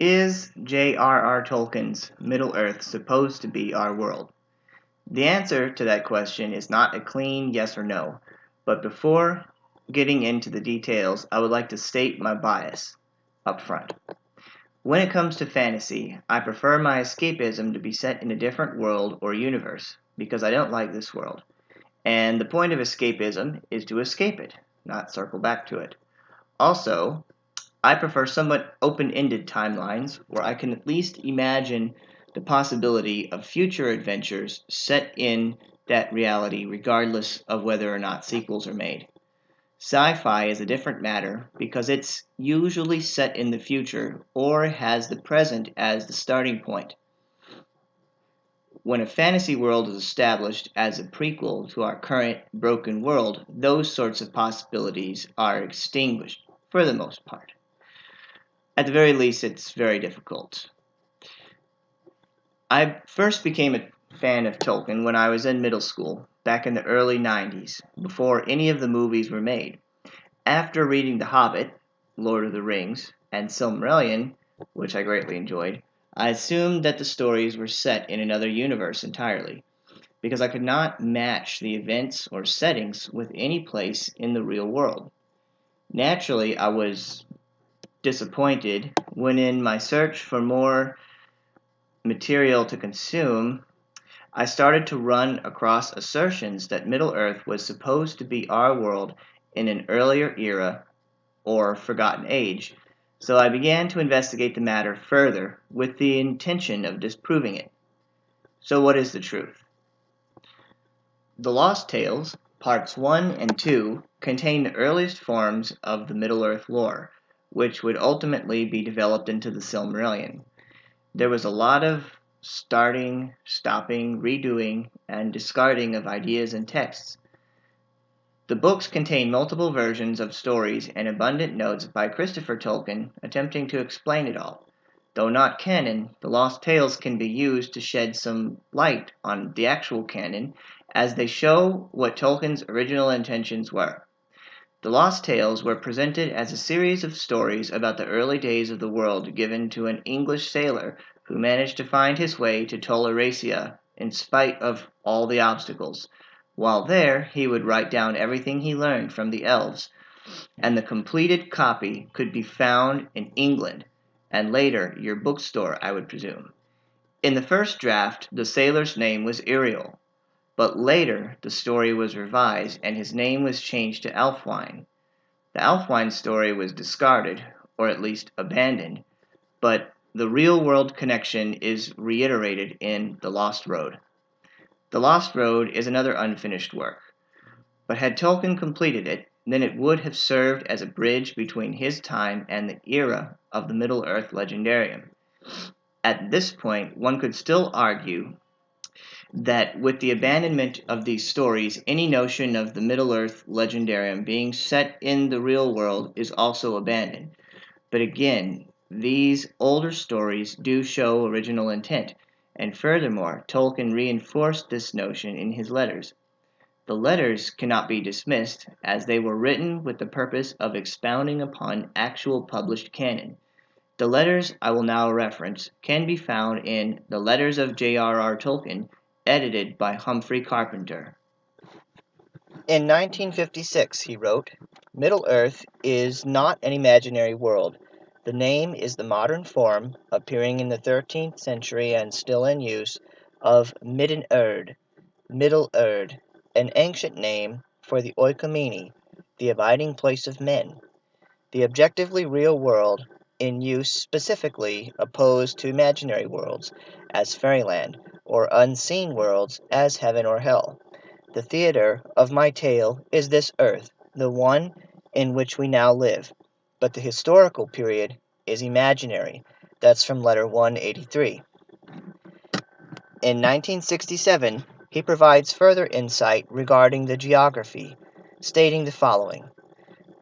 Is J.R.R. Tolkien's Middle-earth supposed to be our world? The answer to that question is not a clean yes or no, but before getting into the details, I would like to state my bias up front. When it comes to fantasy, I prefer my escapism to be set in a different world or universe, because I don't like this world. And the point of escapism is to escape it, not circle back to it. Also, I prefer somewhat open-ended timelines where I can at least imagine the possibility of future adventures set in that reality regardless of whether or not sequels are made. Sci-fi is a different matter because it's usually set in the future or has the present as the starting point. When a fantasy world is established as a prequel to our current broken world, those sorts of possibilities are extinguished for the most part. At the very least, it's very difficult. I first became a fan of Tolkien when I was in middle school, back in the early 90s, before any of the movies were made. After reading The Hobbit, Lord of the Rings, and Silmarillion, which I greatly enjoyed, I assumed that the stories were set in another universe entirely, because I could not match the events or settings with any place in the real world. Naturally, I was disappointed when, in my search for more material to consume, I started to run across assertions that Middle Earth was supposed to be our world in an earlier era or forgotten age, so I began to investigate the matter further with the intention of disproving it. So, what is the truth? The Lost Tales, Parts 1 and 2, contain the earliest forms of the Middle Earth lore, which would ultimately be developed into the Silmarillion. There was a lot of starting, stopping, redoing, and discarding of ideas and texts. The books contain multiple versions of stories and abundant notes by Christopher Tolkien attempting to explain it all. Though not canon, the Lost Tales can be used to shed some light on the actual canon as they show what Tolkien's original intentions were. The Lost Tales were presented as a series of stories about the early days of the world given to an English sailor who managed to find his way to Toleracia in spite of all the obstacles. While there, he would write down everything he learned from the elves, and the completed copy could be found in England, and later your bookstore, I would presume. In the first draft, the sailor's name was Iriel, but later the story was revised and his name was changed to Elfwine. The Elfwine story was discarded, or at least abandoned, but the real-world connection is reiterated in The Lost Road. The Lost Road is another unfinished work, but had Tolkien completed it, then it would have served as a bridge between his time and the era of the Middle-earth legendarium. At this point, one could still argue that with the abandonment of these stories, any notion of the Middle-earth legendarium being set in the real world is also abandoned. But again, these older stories do show original intent, and furthermore, Tolkien reinforced this notion in his letters. The letters cannot be dismissed, as they were written with the purpose of expounding upon actual published canon. The letters I will now reference can be found in The Letters of J.R.R. Tolkien, edited by Humphrey Carpenter. In 1956, he wrote, "Middle-earth is not an imaginary world. The name is the modern form, appearing in the 13th century and still in use, of Midden-Erde, Middle-Erde, an ancient name for the oikoumene, the abiding place of men, the objectively real world in use specifically opposed to imaginary worlds, as fairyland, or unseen worlds, as heaven or hell. The theater of my tale is this earth, the one in which we now live, but the historical period is imaginary." That's from letter 183. In 1967, he provides further insight regarding the geography, stating the following: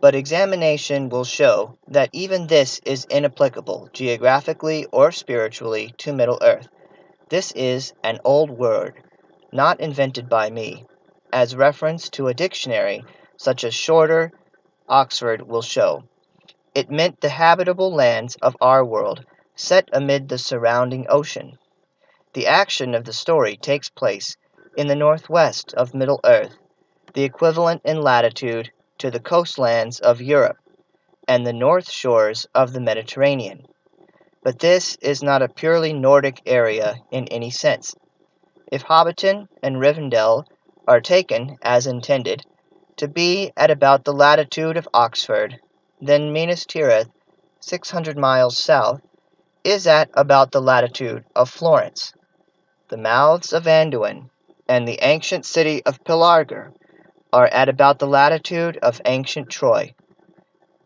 "But examination will show that even this is inapplicable geographically or spiritually to Middle-earth. This is an old word, not invented by me, as reference to a dictionary such as Shorter, Oxford will show. It meant the habitable lands of our world, set amid the surrounding ocean. The action of the story takes place in the northwest of Middle-earth, the equivalent in latitude to the coastlands of Europe and the north shores of the Mediterranean. But this is not a purely Nordic area in any sense. If Hobbiton and Rivendell are taken, as intended, to be at about the latitude of Oxford, then Minas Tirith, 600 miles south, is at about the latitude of Florence. The mouths of Anduin and the ancient city of Pelargir are at about the latitude of ancient Troy.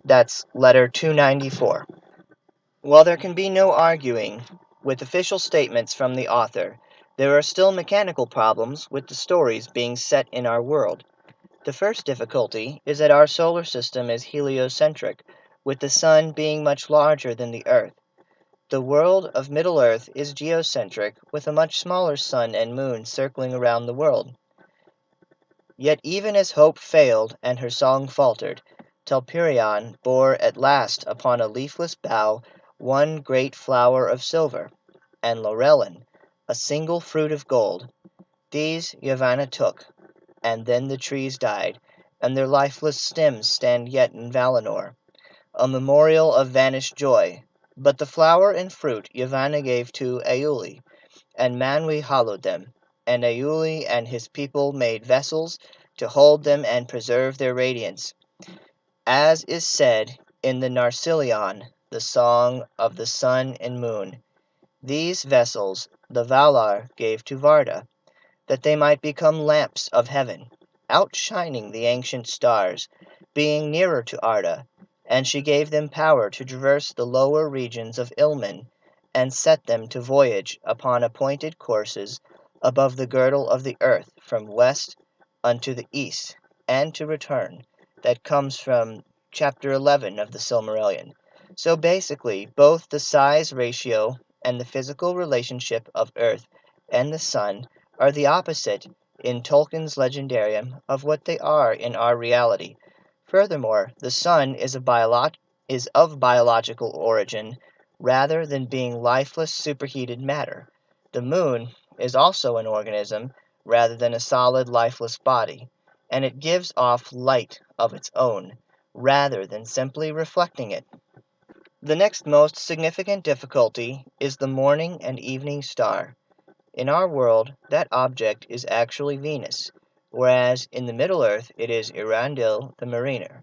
That's letter 294. While there can be no arguing with official statements from the author, there are still mechanical problems with the stories being set in our world. The first difficulty is that our solar system is heliocentric, with the Sun being much larger than the Earth. The world of Middle-earth is geocentric, with a much smaller Sun and Moon circling around the world. Yet even as hope failed and her song faltered, Telperion bore at last upon a leafless bough one great flower of silver, and Laurelin a single fruit of gold. These Yavanna took, and then the trees died, and their lifeless stems stand yet in Valinor, a memorial of vanished joy. But the flower and fruit Yavanna gave to Auli, and Manwe hallowed them, and Auli and his people made vessels to hold them and preserve their radiance, as is said in the Narcilion, the song of the sun and moon. These vessels the Valar gave to Varda, that they might become lamps of heaven, outshining the ancient stars, being nearer to Arda, and she gave them power to traverse the lower regions of Ilmen, and set them to voyage upon appointed courses above the girdle of the earth from west unto the east, and to return. That comes from chapter 11 of the Silmarillion. So basically, both the size ratio and the physical relationship of Earth and the Sun are the opposite in Tolkien's legendarium of what they are in our reality. Furthermore, the Sun is of biological origin rather than being lifeless superheated matter. The Moon is also an organism rather than a solid lifeless body, and it gives off light of its own rather than simply reflecting it. The next most significant difficulty is the morning and evening star. In our world, that object is actually Venus, whereas in the Middle-earth it is Eärendil the Mariner.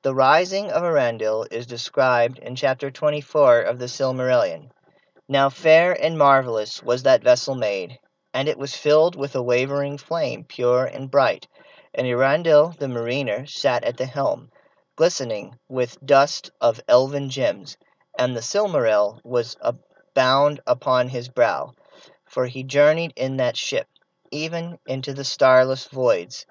The rising of Eärendil is described in chapter 24 of the Silmarillion. Now fair and marvelous was that vessel made, and it was filled with a wavering flame, pure and bright, and Eärendil the Mariner sat at the helm, glistening with dust of elven gems, and the Silmaril was bound upon his brow, for he journeyed in that ship, even into the starless voids.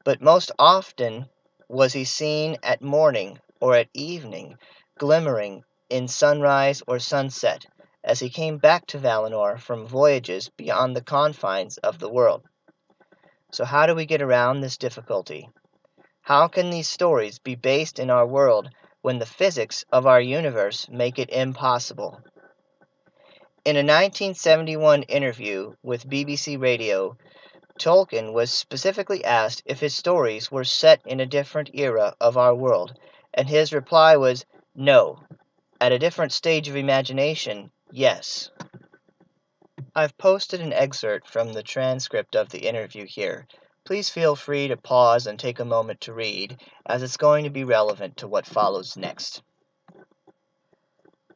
But most often was he seen at morning or at evening, glimmering in sunrise or sunset, as he came back to Valinor from voyages beyond the confines of the world. So how do we get around this difficulty? How can these stories be based in our world when the physics of our universe make it impossible? In a 1971 interview with BBC Radio, Tolkien was specifically asked if his stories were set in a different era of our world, and his reply was, no. At a different stage of imagination, yes. I've posted an excerpt from the transcript of the interview here. Please feel free to pause and take a moment to read, as it's going to be relevant to what follows next.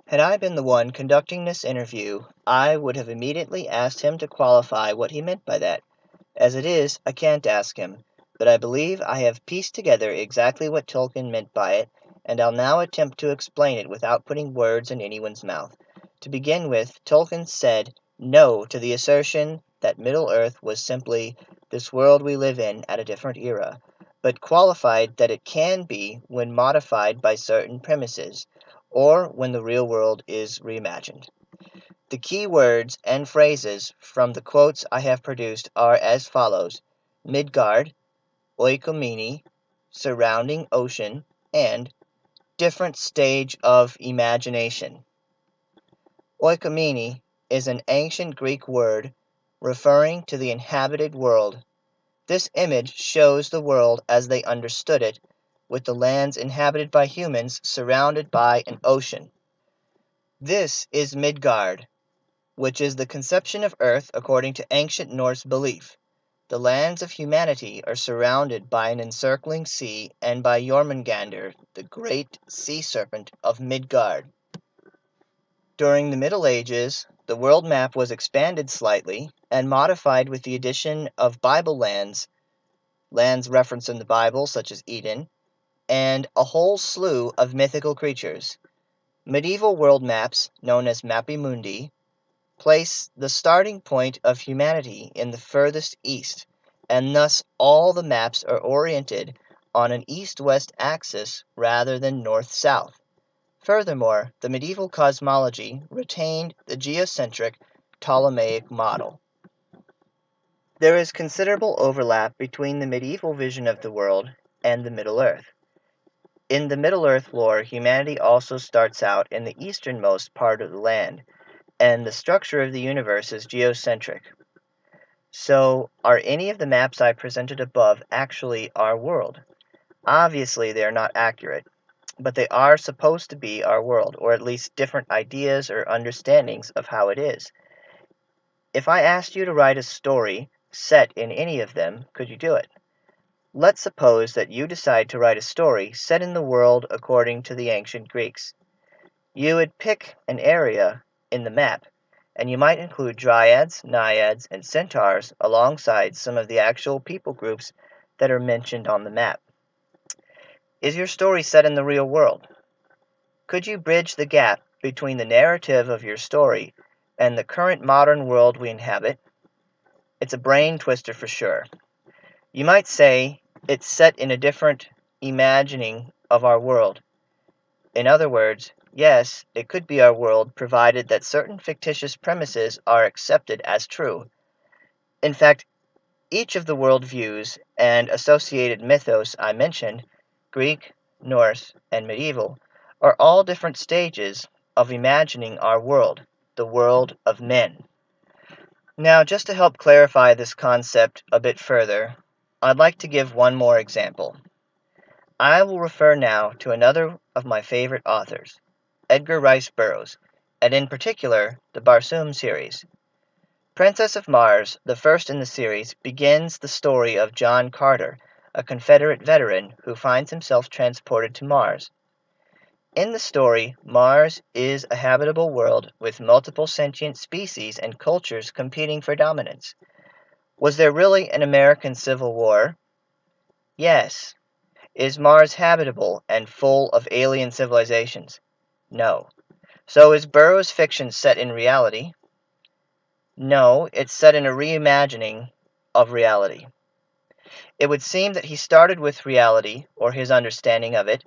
Had I been the one conducting this interview, I would have immediately asked him to qualify what he meant by that. As it is, I can't ask him, but I believe I have pieced together exactly what Tolkien meant by it, and I'll now attempt to explain it without putting words in anyone's mouth. To begin with, Tolkien said no to the assertion that Middle-earth was simply this world we live in at a different era, but qualified that it can be when modified by certain premises, or when the real world is reimagined. The key words and phrases from the quotes I have produced are as follows: Midgard, oikomini, surrounding ocean, and different stage of imagination. Oikoumene is an ancient Greek word referring to the inhabited world. This image shows the world as they understood it, with the lands inhabited by humans surrounded by an ocean. This is Midgard, which is the conception of Earth according to ancient Norse belief. The lands of humanity are surrounded by an encircling sea and by Jormungandr, the great sea serpent of Midgard. During the Middle Ages, the world map was expanded slightly and modified with the addition of Bible lands, lands referenced in the Bible such as Eden, and a whole slew of mythical creatures. Medieval world maps, known as Mappi Mundi, place the starting point of humanity in the furthest east, and thus all the maps are oriented on an east-west axis rather than north-south. Furthermore, the medieval cosmology retained the geocentric Ptolemaic model. There is considerable overlap between the medieval vision of the world and the Middle-earth. In the Middle-earth lore, humanity also starts out in the easternmost part of the land, and the structure of the universe is geocentric. So, are any of the maps I presented above actually our world? Obviously, they are not accurate, but they are supposed to be our world, or at least different ideas or understandings of how it is. If I asked you to write a story set in any of them, could you do it? Let's suppose that you decide to write a story set in the world according to the ancient Greeks. You would pick an area in the map, and you might include dryads, naiads, and centaurs alongside some of the actual people groups that are mentioned on the map. Is your story set in the real world? Could you bridge the gap between the narrative of your story and the current modern world we inhabit? It's a brain twister for sure. You might say it's set in a different imagining of our world. In other words, yes, it could be our world provided that certain fictitious premises are accepted as true. In fact, each of the world views and associated mythos I mentioned, Greek, Norse, and medieval, are all different stages of imagining our world, the world of men. Now, just to help clarify this concept a bit further, I'd like to give one more example. I will refer now to another of my favorite authors, Edgar Rice Burroughs, and in particular, the Barsoom series. Princess of Mars, the first in the series, begins the story of John Carter, a Confederate veteran who finds himself transported to Mars. In the story, Mars is a habitable world with multiple sentient species and cultures competing for dominance. Was there really an American Civil War? Yes. Is Mars habitable and full of alien civilizations? No. So is Burroughs' fiction set in reality? No, it's set in a reimagining of reality. It would seem that he started with reality, or his understanding of it,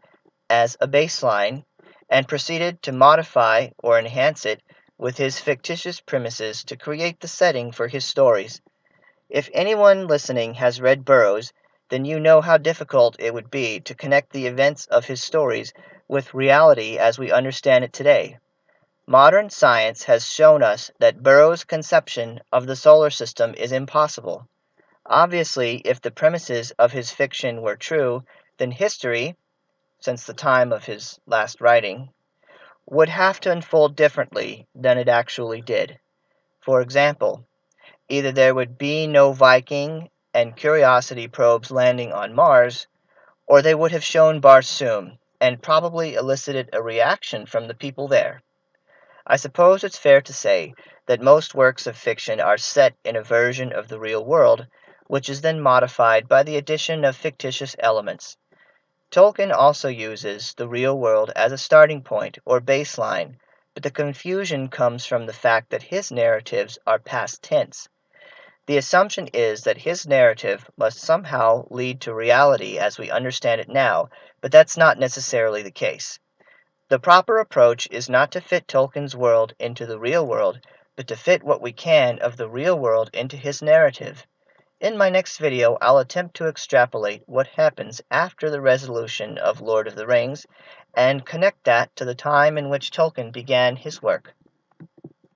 as a baseline, and proceeded to modify or enhance it with his fictitious premises to create the setting for his stories. If anyone listening has read Burroughs, then you know how difficult it would be to connect the events of his stories with reality as we understand it today. Modern science has shown us that Burroughs' conception of the solar system is impossible. Obviously, if the premises of his fiction were true, then history, since the time of his last writing, would have to unfold differently than it actually did. For example, either there would be no Viking and Curiosity probes landing on Mars, or they would have shown Barsoom and probably elicited a reaction from the people there. I suppose it's fair to say that most works of fiction are set in a version of the real world, which is then modified by the addition of fictitious elements. Tolkien also uses the real world as a starting point or baseline, but the confusion comes from the fact that his narratives are past tense. The assumption is that his narrative must somehow lead to reality as we understand it now, but that's not necessarily the case. The proper approach is not to fit Tolkien's world into the real world, but to fit what we can of the real world into his narrative. In my next video, I'll attempt to extrapolate what happens after the resolution of Lord of the Rings and connect that to the time in which Tolkien began his work.